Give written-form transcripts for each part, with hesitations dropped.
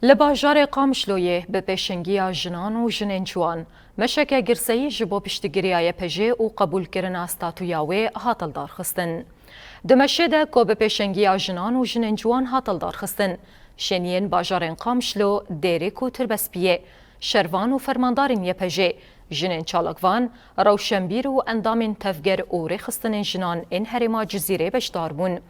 لباجار قامشلویه به پیشنگی جنان و جنین جوان مشکه گرسایی جبو پشتگیریای پجه و قبول کردن استاتویاوی هاتل دار خستن. دمشه ده که به پیشنگی جنان و جنین جوان هاتل دار خستن. شنین باجار قامشلو دیرک و تربسپیه شروان و فرماندارین یه پجه جنین چالکوان روشنبیر و اندام تفگر و رخستن جنان این هرما جزیره بشدار بون.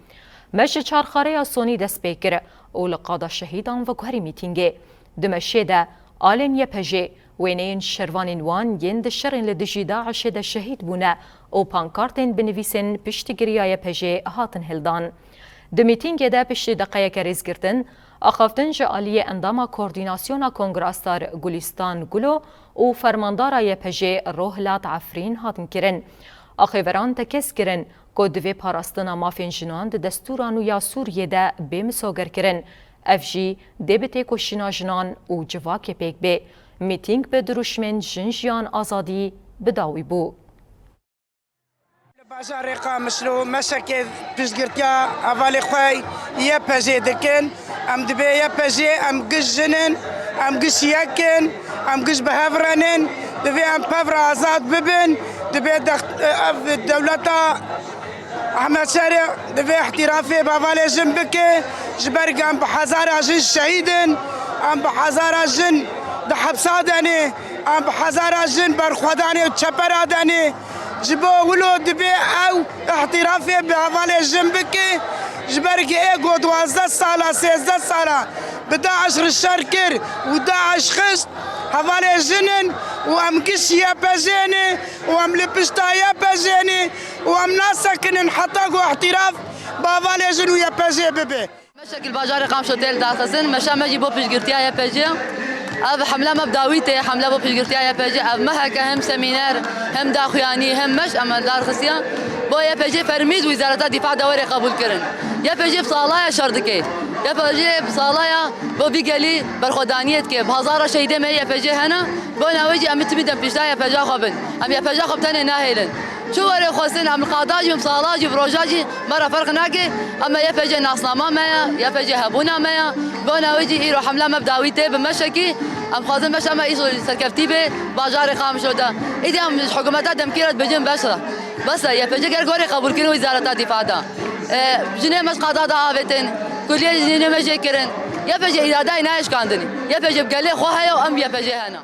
مش چارخاره سونی دست بیکر او لقادا شهیدان و گوهری میتینگه دمشه ده آلین یه پجه وینین شروانین وان ین ده شرین لدجی داعش ده شهید بونه او پانکارتین بنویسن پشتگیریای پجه هاتن هلدان. دمیتینگه ده پشت دقیقه کریز گرتن اخافتن جعالی اندام کوردیناسیون کنگراستار گلستان گلو و فرماندارای پجه روحلات عفرین هاتن کرن. آخیوران تکس کرن که دوی پاراستنا مافین جنان ده دستورانو یا سوریه ده بمساگر کرن. افجی دبته کشینا جنان و جواک پیک به میتینگ به دروشمن جنجیان آزادی بداوی بو. بازار قامشلو مسكه بزغرتيا افالي خوي يا بازي دكن ام دبي يا بازي ام جزنن ام جسياكن ام جز بهافرنن دبي ام بافر آزاد ببن دبي دولتا احمد سارع دبي احترافي بافالي زنبكي جبرق ام بحزار جن شهيدن ام بحزار جن دحبسادني ام بحزار جن برخداني وتشبرادني جبو ولو دبي او احترافي بهوالي جنبكي جبركي ايقو 12 سالة 13 سالة بداعش رشاركر وداعش خست هوالي جنن وام قش يا بازيني وام لبستا يا بازيني وام ناسكن حطاقو احتراف بهوالي جنو يا بازي ببي مشاكل باجار قامشو تيل داساسن مشا مجي بو بيشغرتيا يا بازي اب حمله مبداويته حمله بو بيشغرتيا يا بازي اب مهك هم سمينار هم داخوياني هم مش اما دار خصيا بو يا بازي فرميز وزاره الدفاع دوري قبول كرن يا بازي بصالايا شردكي يا بازي بصالايا بو بيقالي برخدانيت كي بهزار شهيده ما يا بازي هنا بو ناويجي ام تبدا بيشتا يا بازي خبن ام يا بازي خبتني ناهيلن شو وري خوسن ام القاداجي بصالاجي بروجاجي مره فرق ناقي اما يا بازي ناصنما ما يا بازي هبونا ما بو ناويجي يرو حمله مبداويته بمشكي ام خازن باش اما ايزو سركفتي به باجار خامشو ده ايدي ام حكومتها دمكيرت بجن بشره بس يا بجي غوري قبول كرن وزاره الدفاع ده جنيه مش قضاء دعوتن كليه جنيه مش كرن يا بجي اذا داي نايش كاندني يا بجي بقال لي خو هيا وام يا بجي هنا